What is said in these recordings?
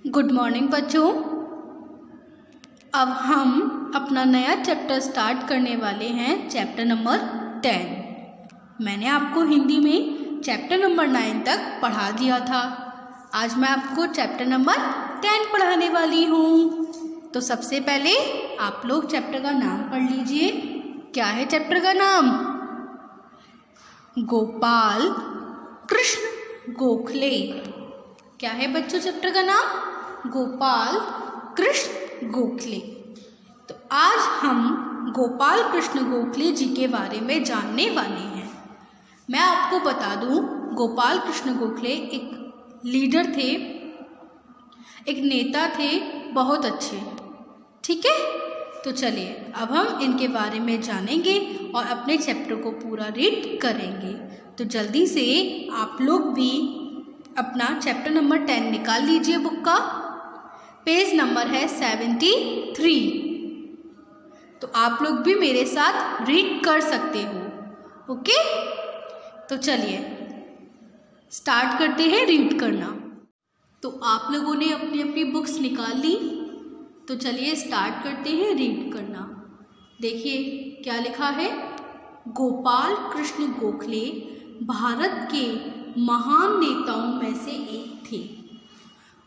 Good morning बच्चों। अब हम अपना नया चैप्टर स्टार्ट करने वाले हैं, चैप्टर नंबर 10। मैंने आपको हिंदी में चैप्टर नंबर 9 तक पढ़ा दिया था। आज मैं आपको चैप्टर नंबर 10 पढ़ाने वाली हूँ। तो सबसे पहले आप लोग चैप्टर का नाम पढ़ लीजिए। क्या है चैप्टर का नाम? गोपाल कृष्ण गोखले। क्या है बच्चों चैप्टर का नाम? गोपाल कृष्ण गोखले। तो आज हम गोपाल कृष्ण गोखले जी के बारे में जानने वाले हैं। मैं आपको बता दूं, गोपाल कृष्ण गोखले एक लीडर थे, एक नेता थे, बहुत अच्छे। ठीक है, तो चलिए अब हम इनके बारे में जानेंगे और अपने चैप्टर को पूरा रीड करेंगे। तो जल्दी से आप लोग भी अपना चैप्टर नंबर 10 निकाल लीजिए बुक का। पेज नंबर है 73। तो आप लोग भी मेरे साथ रीड कर सकते हो। ओके, तो चलिए स्टार्ट करते हैं रीड करना। तो आप लोगों ने अपनी अपनी बुक्स निकाल ली, तो चलिए स्टार्ट करते हैं रीड करना। देखिए क्या लिखा है। गोपाल कृष्ण गोखले भारत के महान नेताओं में से एक थे।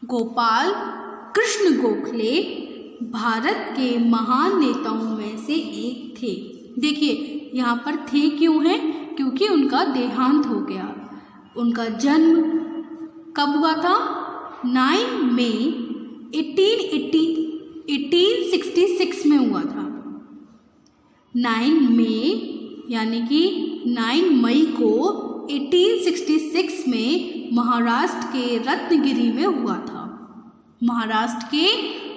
गोपाल कृष्ण गोखले भारत के महान नेताओं में से एक थे। देखिए यहाँ पर थे क्यों है? क्योंकि उनका देहांत हो गया। उनका जन्म कब हुआ था? 9 मई 1866 में हुआ था। 9 मई यानी कि 9 मई को 1866 में महाराष्ट्र के रत्नगिरी में हुआ था। महाराष्ट्र के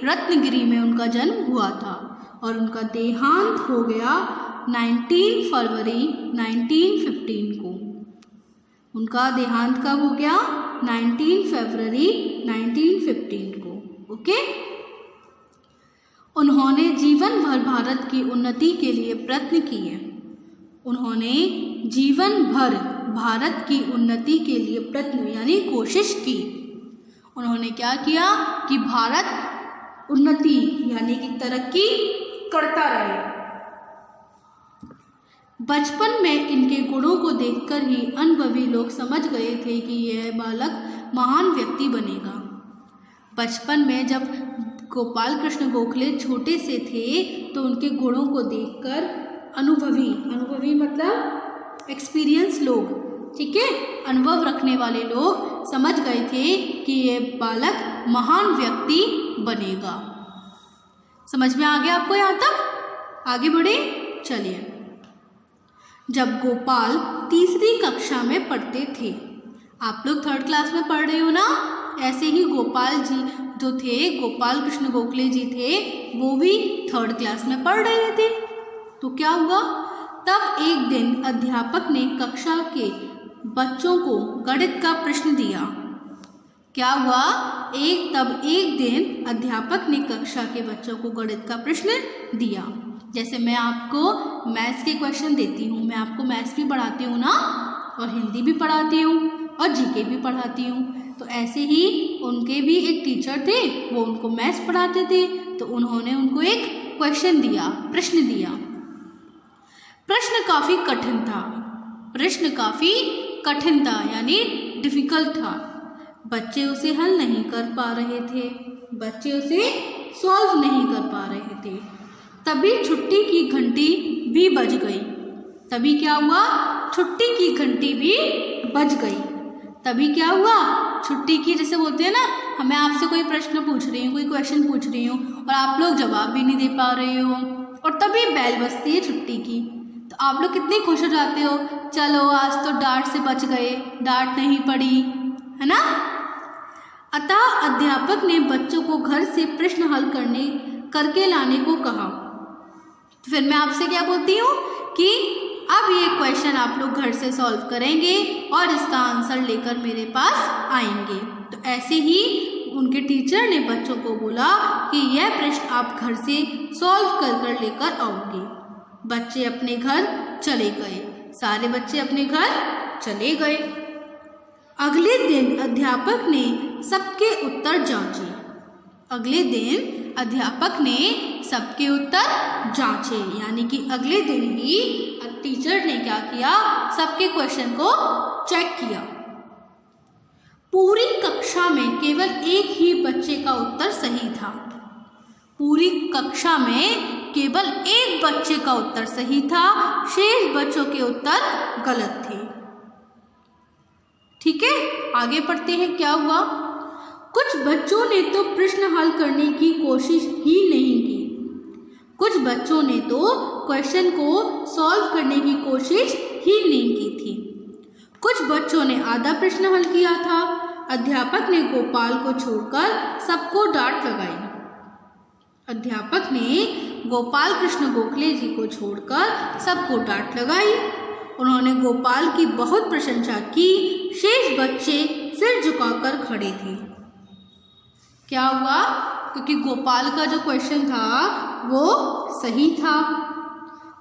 रत्नगिरी में उनका जन्म हुआ था और उनका देहांत हो गया 19 फरवरी 1915 को। उनका देहांत कब हो गया? 19 फरवरी 1915 को। ओके, उन्होंने जीवन भर भारत की उन्नति के लिए प्रयत्न किए। उन्होंने जीवन भर भारत की उन्नति के लिए प्रयत्न यानी कोशिश की। उन्होंने क्या किया कि भारत उन्नति यानी कि तरक्की करता रहे। बचपन में इनके गुणों को देखकर ही अनुभवी लोग समझ गए थे कि यह बालक महान व्यक्ति बनेगा। बचपन में जब गोपाल कृष्ण गोखले छोटे से थे तो उनके गुणों को देखकर अनुभवी मतलब एक्सपीरियंस लोग, ठीक है, अनुभव रखने वाले लोग समझ गए थे कि ये बालक महान व्यक्ति बनेगा। समझ में आ गया आपको यहाँ तक? आगे बढ़े चलिए। जब गोपाल तीसरी कक्षा में पढ़ते थे, आप लोग 3rd क्लास में पढ़ रहे हो ना, ऐसे ही गोपाल जी जो थे, गोपाल कृष्ण गोखले जी थे, वो भी 3rd क्लास में पढ़ रहे थे। तो क्या हुआ? तब एक दिन अध्यापक ने कक्षा के बच्चों को गणित का प्रश्न दिया। क्या हुआ? तब एक दिन अध्यापक ने कक्षा के बच्चों को गणित का प्रश्न दिया। जैसे मैं आपको मैथ्स के क्वेश्चन देती हूँ, मैं आपको मैथ्स भी पढ़ाती हूँ ना, और हिंदी भी पढ़ाती हूँ और जीके भी पढ़ाती हूँ। तो ऐसे ही उनके भी एक टीचर थे, वो उनको मैथ्स पढ़ाते थे। तो उन्होंने उनको एक क्वेश्चन दिया, प्रश्न दिया। प्रश्न काफ़ी कठिन था यानी डिफ़िकल्ट था। बच्चे उसे हल नहीं कर पा रहे थे, बच्चे उसे सॉल्व नहीं कर पा रहे थे। तभी छुट्टी की घंटी भी बज गई। तभी क्या हुआ? छुट्टी की घंटी भी बज गई। तभी क्या हुआ? छुट्टी की, जैसे बोलते हैं ना, मैं आपसे कोई प्रश्न पूछ रही हूँ, कोई क्वेश्चन पूछ रही हूँ और आप लोग जवाब भी नहीं दे पा रहे हो, और तभी बेल बजती है छुट्टी की। तो आप लोग कितने खुश हो जाते हो, चलो आज तो डांट से बच गए, डांट नहीं पड़ी, है ना। अतः अध्यापक ने बच्चों को घर से प्रश्न हल करके लाने को कहा। तो फिर मैं आपसे क्या बोलती हूँ कि अब ये क्वेश्चन आप लोग घर से सॉल्व करेंगे और इसका आंसर लेकर मेरे पास आएंगे। तो ऐसे ही उनके टीचर ने बच्चों को बोला कि यह प्रश्न आप घर से सॉल्व कर लेकर आओगे। बच्चे अपने घर चले गए, सारे बच्चे अपने घर चले गए। अगले दिन अध्यापक ने सबके उत्तर जांचे। अगले दिन अध्यापक ने सबके उत्तर जांचे, यानी कि अगले दिन ही टीचर ने क्या किया, सबके क्वेश्चन को चेक किया। पूरी कक्षा में केवल एक ही बच्चे का उत्तर सही था। पूरी कक्षा में केवल एक बच्चे का उत्तर सही था, शेष बच्चों के उत्तर गलत थे। ठीक है, आगे पढ़ते हैं क्या हुआ। कुछ बच्चों ने तो प्रश्न हल करने की कोशिश ही नहीं की। कुछ बच्चों ने तो क्वेश्चन को सॉल्व करने की कोशिश ही नहीं की थी। कुछ बच्चों ने आधा प्रश्न हल किया था। अध्यापक ने गोपाल को छोड़कर सबको डांट लगाई। अध्यापक ने गोपाल कृष्ण गोखले जी को छोड़कर सबको डांट लगाई। उन्होंने गोपाल की बहुत प्रशंसा की। शेष बच्चे सिर झुकाकर खड़े थे। क्या हुआ, क्योंकि गोपाल का जो क्वेश्चन था वो सही था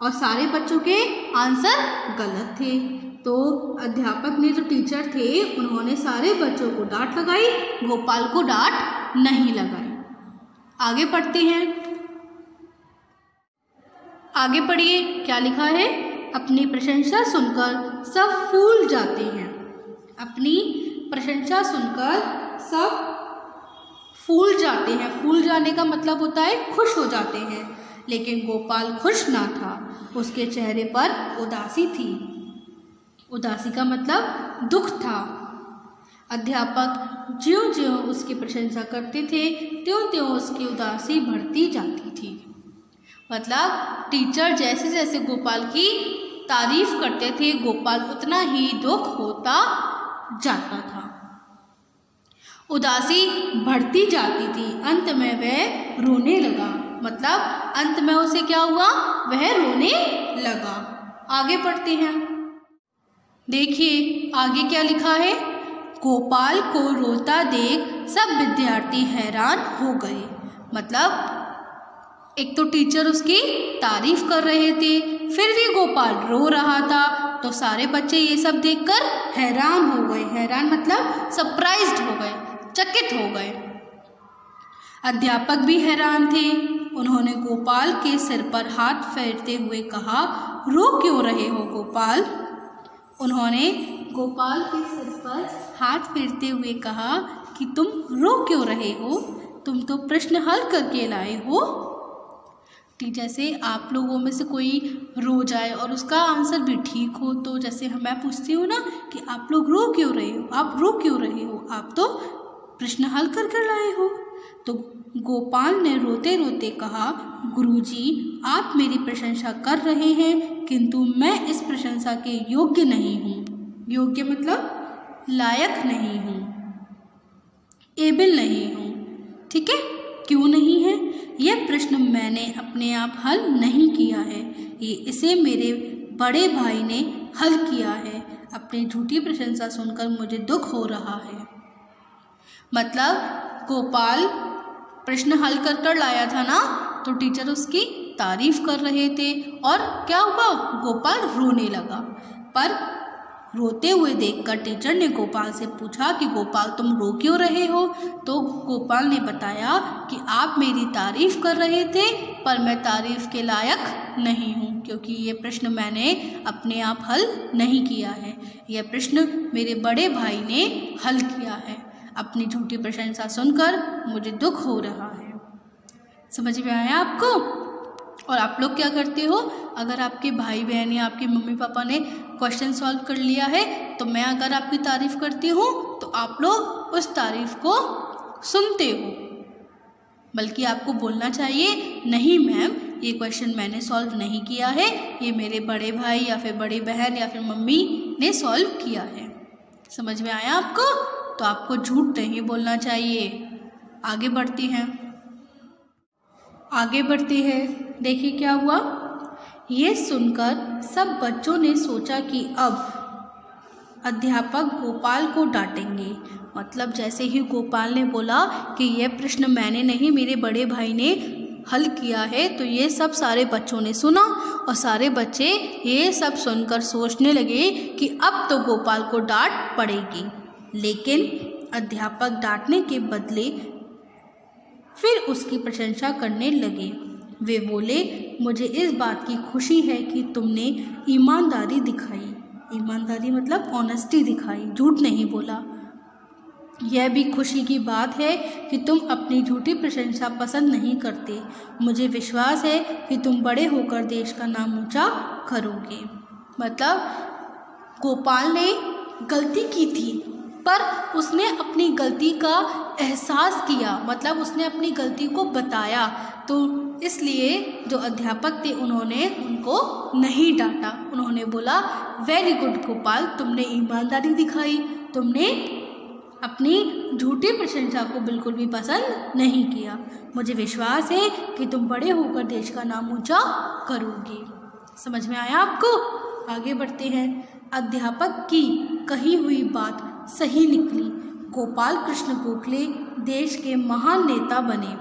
और सारे बच्चों के आंसर गलत थे, तो अध्यापक ने, जो टीचर थे, उन्होंने सारे बच्चों को डांट लगाई, गोपाल को डांट नहीं लगाई। आगे पढ़ते हैं। आगे पढ़िए क्या लिखा है। अपनी प्रशंसा सुनकर सब फूल जाते हैं। अपनी प्रशंसा सुनकर सब फूल जाते हैं। फूल जाने का मतलब होता है खुश हो जाते हैं, लेकिन गोपाल खुश ना था। उसके चेहरे पर उदासी थी। उदासी का मतलब दुख था। अध्यापक ज्यों-ज्यों उसकी प्रशंसा करते थे, त्यों-त्यों उसकी उदासी बढ़ती जाती थी। मतलब टीचर जैसे जैसे गोपाल की तारीफ करते थे, गोपाल उतना ही दुख होता जाता था। उदासी बढ़ती जाती थी। अंत में वह रोने लगा। मतलब अंत में उसे क्या हुआ, वह रोने लगा। आगे पढ़ते हैं। देखिए आगे क्या लिखा है। गोपाल को रोता देख सब विद्यार्थी हैरान हो गए। मतलब एक तो टीचर उसकी तारीफ कर रहे थे, फिर भी गोपाल रो रहा था, तो सारे बच्चे ये सब देखकर हैरान हो गए। हैरान मतलब सरप्राइज्ड हो गए, चकित हो गए। अध्यापक भी हैरान थे। उन्होंने गोपाल के सिर पर हाथ फेरते हुए कहा, रो क्यों रहे हो गोपाल? उन्होंने गोपाल के सिर पर हाथ फेरते हुए कहा कि तुम रो क्यों रहे हो? तुम तो प्रश्न हल करके लाए हो। जैसे आप लोगों में से कोई रो जाए और उसका आंसर भी ठीक हो, तो जैसे मैं पूछती हूँ ना कि आप लोग रो क्यों रहे हो, आप रो क्यों रहे हो, आप तो प्रश्न हल कर कर लाए हो। तो गोपाल ने रोते रोते कहा, गुरुजी आप मेरी प्रशंसा कर रहे हैं, किंतु मैं इस प्रशंसा के योग्य नहीं हूँ। योग्य मतलब लायक नहीं हूँ, एबल नहीं हूँ। ठीक है, क्यों नहीं है? यह प्रश्न मैंने अपने आप हल नहीं किया है, इसे मेरे बड़े भाई ने हल किया है। अपनी झूठी प्रशंसा सुनकर मुझे दुख हो रहा है। मतलब गोपाल प्रश्न हल कर लाया था ना, तो टीचर उसकी तारीफ कर रहे थे और क्या हुआ, गोपाल रोने लगा। पर रोते हुए देखकर टीचर ने गोपाल से पूछा कि गोपाल तुम रो क्यों रहे हो? तो गोपाल ने बताया कि आप मेरी तारीफ कर रहे थे, पर मैं तारीफ के लायक नहीं हूँ, क्योंकि ये प्रश्न मैंने अपने आप हल नहीं किया है। यह प्रश्न मेरे बड़े भाई ने हल किया है। अपनी झूठी प्रशंसा सुनकर मुझे दुख हो रहा है। समझ में आया आपको? और आप लोग क्या करते हो, अगर आपके भाई बहन या आपके मम्मी पापा ने क्वेश्चन सॉल्व कर लिया है, तो मैं अगर आपकी तारीफ़ करती हूँ तो आप लोग उस तारीफ़ को सुनते हो, बल्कि आपको बोलना चाहिए, नहीं मैम ये क्वेश्चन मैंने सॉल्व नहीं किया है, ये मेरे बड़े भाई या फिर बड़ी बहन या फिर मम्मी ने सॉल्व किया है। समझ में आया आपको? तो आपको झूठ नहीं बोलना चाहिए। आगे बढ़ते हैं। आगे बढ़ते हैं। देखिए क्या हुआ। ये सुनकर सब बच्चों ने सोचा कि अब अध्यापक गोपाल को डांटेंगे। मतलब जैसे ही गोपाल ने बोला कि यह प्रश्न मैंने नहीं मेरे बड़े भाई ने हल किया है, तो ये सब सारे बच्चों ने सुना और सारे बच्चे ये सब सुनकर सोचने लगे कि अब तो गोपाल को डांट पड़ेगी। लेकिन अध्यापक डांटने के बदले फिर उसकी प्रशंसा करने लगे। वे बोले, मुझे इस बात की खुशी है कि तुमने ईमानदारी दिखाई। ईमानदारी मतलब ऑनेस्टी दिखाई, झूठ नहीं बोला। यह भी खुशी की बात है कि तुम अपनी झूठी प्रशंसा पसंद नहीं करते। मुझे विश्वास है कि तुम बड़े होकर देश का नाम ऊंचा करोगे। मतलब गोपाल ने गलती की थी, पर उसने अपनी गलती का एहसास किया, मतलब उसने अपनी गलती को बताया। तो इसलिए जो अध्यापक थे उन्होंने उनको नहीं डांटा। उन्होंने बोला, वेरी गुड गोपाल, तुमने ईमानदारी दिखाई, तुमने अपनी झूठी प्रशंसा को बिल्कुल भी पसंद नहीं किया। मुझे विश्वास है कि तुम बड़े होकर देश का नाम ऊंचा करोगे। समझ में आया आपको? आगे बढ़ते हैं। अध्यापक की कही हुई बात सही निकली। गोपाल कृष्ण गोखले देश के महान नेता बने।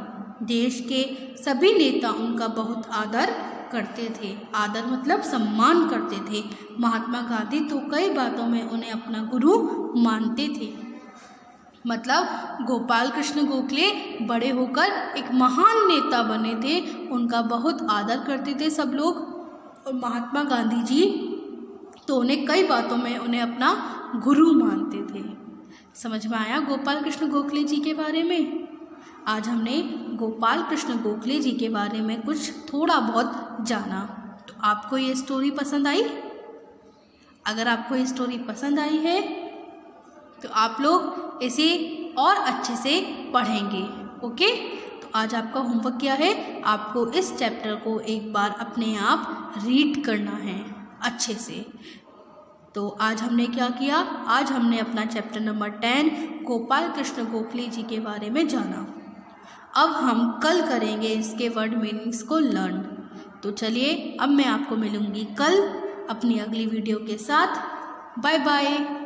देश के सभी नेता उनका बहुत आदर करते थे। आदर मतलब सम्मान करते थे। महात्मा गांधी तो कई बातों में उन्हें अपना गुरु मानते थे। मतलब गोपाल कृष्ण गोखले बड़े होकर एक महान नेता बने थे, उनका बहुत आदर करते थे सब लोग। और महात्मा गांधी जी तो उन्हें कई बातों में उन्हें अपना गुरु मानते थे। समझ में आया गोपाल कृष्ण गोखले जी के बारे में? आज हमने गोपाल कृष्ण गोखले जी के बारे में कुछ थोड़ा बहुत जाना। तो आपको ये स्टोरी पसंद आई? अगर आपको ये स्टोरी पसंद आई है तो आप लोग इसे और अच्छे से पढ़ेंगे। ओके, तो आज आपका होमवर्क क्या है? आपको इस चैप्टर को एक बार अपने आप रीड करना है अच्छे से। तो आज हमने क्या किया? आज हमने अपना चैप्टर नंबर 10 गोपाल कृष्ण गोखले जी के बारे में जाना। अब हम कल करेंगे इसके वर्ड मीनिंग्स को लर्न। तो चलिए, अब मैं आपको मिलूँगी कल अपनी अगली वीडियो के साथ। Bye bye.